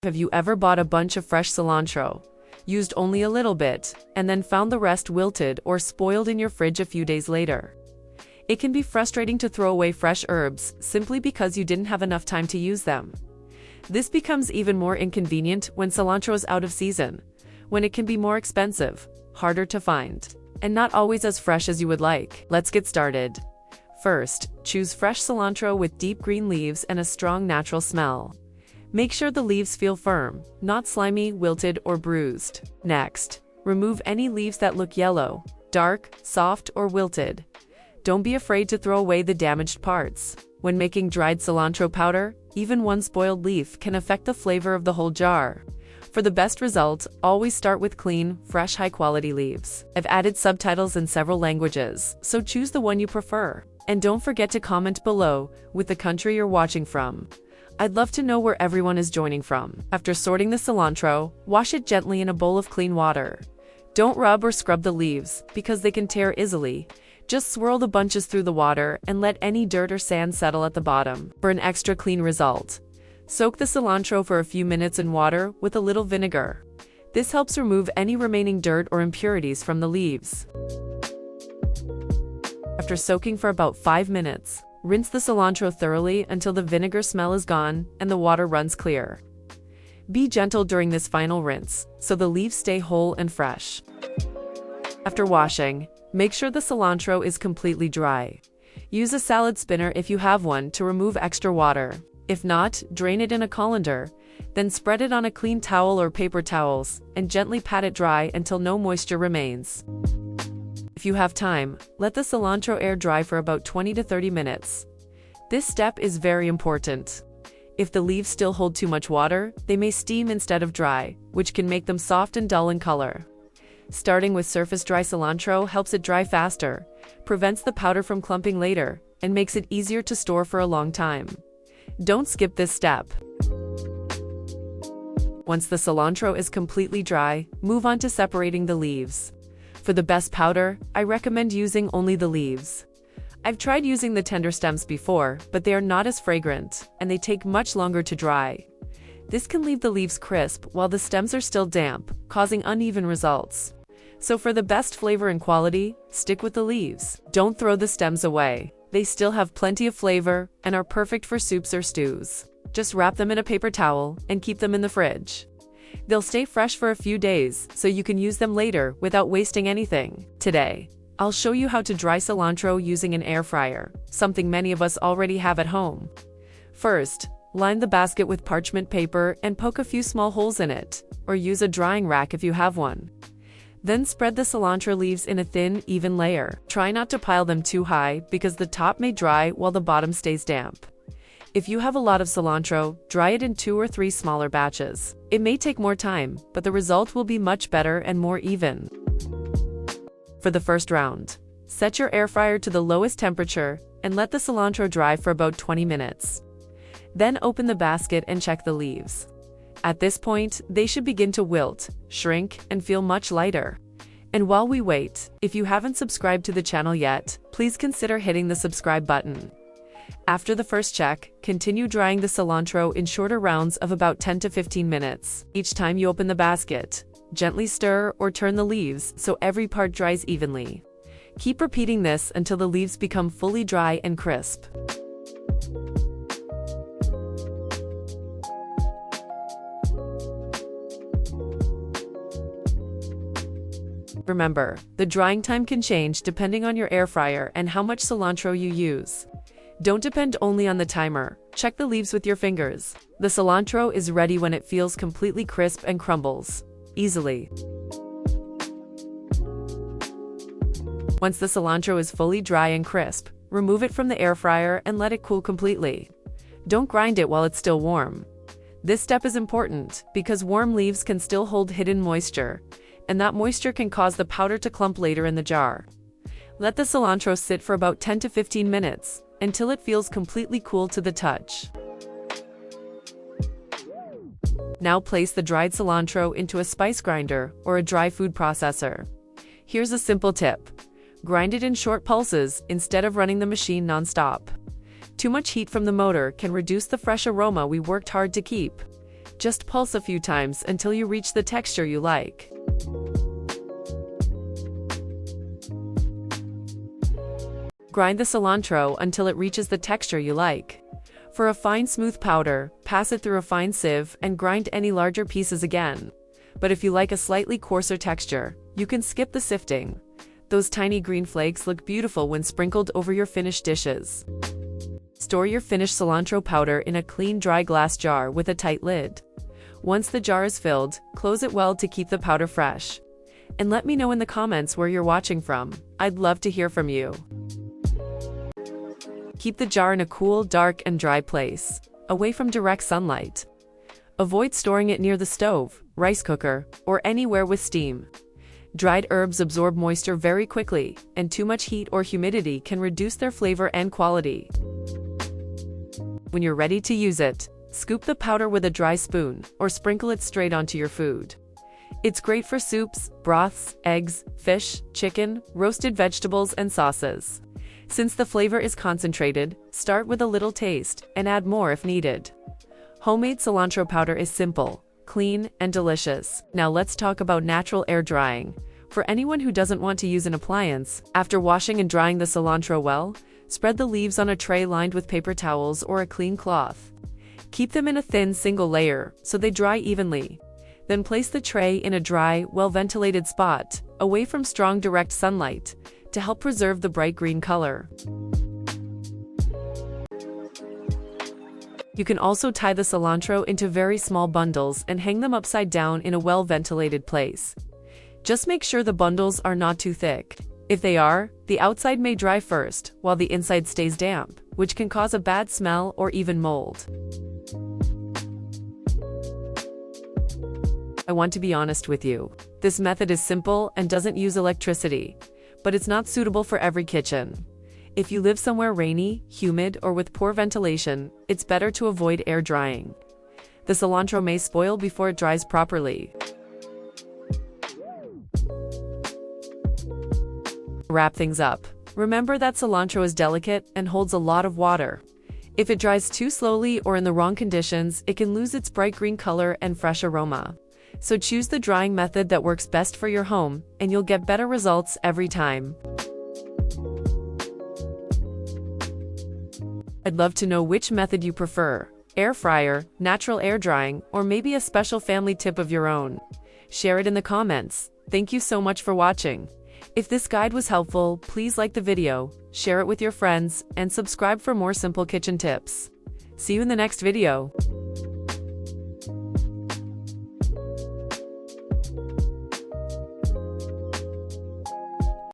Have you ever bought a bunch of fresh cilantro, used only a little bit, and then found the rest wilted or spoiled in your fridge a few days later? It can be frustrating to throw away fresh herbs simply because you didn't have enough time to use them. This becomes even more inconvenient when cilantro is out of season, when it can be more expensive, harder to find, and not always as fresh as you would like. Let's get started. First, choose fresh cilantro with deep green leaves and a strong natural smell. Make sure the leaves feel firm, not slimy, wilted, or bruised. Next, remove any leaves that look yellow, dark, soft, or wilted. Don't be afraid to throw away the damaged parts. When making dried cilantro powder, even one spoiled leaf can affect the flavor of the whole jar. For the best result, always start with clean, fresh, high-quality leaves. I've added subtitles in several languages, so choose the one you prefer. And don't forget to comment below with the country you're watching from. I'd love to know where everyone is joining from. After sorting the cilantro, wash it gently in a bowl of clean water. Don't rub or scrub the leaves, because they can tear easily. Just swirl the bunches through the water and let any dirt or sand settle at the bottom for an extra clean result. Soak the cilantro for a few minutes in water with a little vinegar. This helps remove any remaining dirt or impurities from the leaves. After soaking for about 5 minutes, rinse the cilantro thoroughly until the vinegar smell is gone and the water runs clear. Be gentle during this final rinse, so the leaves stay whole and fresh. After washing, make sure the cilantro is completely dry. Use a salad spinner if you have one to remove extra water. If not, drain it in a colander, then spread it on a clean towel or paper towels, and gently pat it dry until no moisture remains. If you have time, let the cilantro air dry for about 20 to 30 minutes. This step is very important. If the leaves still hold too much water, they may steam instead of dry, which can make them soft and dull in color. Starting with surface dry cilantro helps it dry faster, prevents the powder from clumping later, and makes it easier to store for a long time. Don't skip this step. Once the cilantro is completely dry, move on to separating the leaves. For the best powder, I recommend using only the leaves. I've tried using the tender stems before, but they are not as fragrant, and they take much longer to dry. This can leave the leaves crisp while the stems are still damp, causing uneven results. So for the best flavor and quality, stick with the leaves. Don't throw the stems away. They still have plenty of flavor and are perfect for soups or stews. Just wrap them in a paper towel and keep them in the fridge. They'll stay fresh for a few days, so you can use them later without wasting anything. Today, I'll show you how to dry cilantro using an air fryer, something many of us already have at home. First, line the basket with parchment paper and poke a few small holes in it, or use a drying rack if you have one. Then spread the cilantro leaves in a thin, even layer. Try not to pile them too high because the top may dry while the bottom stays damp. If you have a lot of cilantro, dry it in 2 or 3 smaller batches. It may take more time, but the result will be much better and more even. For the first round, set your air fryer to the lowest temperature and let the cilantro dry for about 20 minutes. Then open the basket and check the leaves. At this point, they should begin to wilt, shrink, and feel much lighter. And while we wait, if you haven't subscribed to the channel yet, please consider hitting the subscribe button. After the first check, continue drying the cilantro in shorter rounds of about 10 to 15 minutes. Each time you open the basket, gently stir or turn the leaves so every part dries evenly. Keep repeating this until the leaves become fully dry and crisp. Remember, the drying time can change depending on your air fryer and how much cilantro you use. Don't depend only on the timer. Check the leaves with your fingers. The cilantro is ready when it feels completely crisp and crumbles easily. Once the cilantro is fully dry and crisp, remove it from the air fryer and let it cool completely. Don't grind it while it's still warm. This step is important because warm leaves can still hold hidden moisture, and that moisture can cause the powder to clump later in the jar. Let the cilantro sit for about 10 to 15 minutes, until it feels completely cool to the touch. Now place the dried cilantro into a spice grinder or a dry food processor. Here's a simple tip. Grind it in short pulses instead of running the machine non-stop. Too much heat from the motor can reduce the fresh aroma we worked hard to keep. Just pulse a few times until you reach the texture you like. Grind the cilantro until it reaches the texture you like. For a fine smooth powder, pass it through a fine sieve and grind any larger pieces again. But if you like a slightly coarser texture, you can skip the sifting. Those tiny green flakes look beautiful when sprinkled over your finished dishes. Store your finished cilantro powder in a clean dry glass jar with a tight lid. Once the jar is filled, close it well to keep the powder fresh. And let me know in the comments where you're watching from. I'd love to hear from you. Keep the jar in a cool, dark, and dry place, away from direct sunlight. Avoid storing it near the stove, rice cooker, or anywhere with steam. Dried herbs absorb moisture very quickly, and too much heat or humidity can reduce their flavor and quality. When you're ready to use it, scoop the powder with a dry spoon, or sprinkle it straight onto your food. It's great for soups, broths, eggs, fish, chicken, roasted vegetables, and sauces. Since the flavor is concentrated, start with a little taste, and add more if needed. Homemade cilantro powder is simple, clean, and delicious. Now let's talk about natural air drying. For anyone who doesn't want to use an appliance, after washing and drying the cilantro well, spread the leaves on a tray lined with paper towels or a clean cloth. Keep them in a thin single layer, so they dry evenly. Then place the tray in a dry, well-ventilated spot, away from strong direct sunlight, to help preserve the bright green color. You can also tie the cilantro into very small bundles and hang them upside down in a well-ventilated place. Just make sure the bundles are not too thick. If they are, the outside may dry first, while the inside stays damp, which can cause a bad smell or even mold. I want to be honest with you. This method is simple and doesn't use electricity, but it's not suitable for every kitchen. If you live somewhere rainy, humid, or with poor ventilation, it's better to avoid air drying. The cilantro may spoil before it dries properly. Wrap things up. Remember that cilantro is delicate and holds a lot of water. If it dries too slowly or in the wrong conditions, it can lose its bright green color and fresh aroma. So choose the drying method that works best for your home, and you'll get better results every time. I'd love to know which method you prefer: air fryer, natural air drying, or maybe a special family tip of your own. Share it in the comments. Thank you so much for watching. If this guide was helpful, please like the video, share it with your friends, and subscribe for more simple kitchen tips. See you in the next video.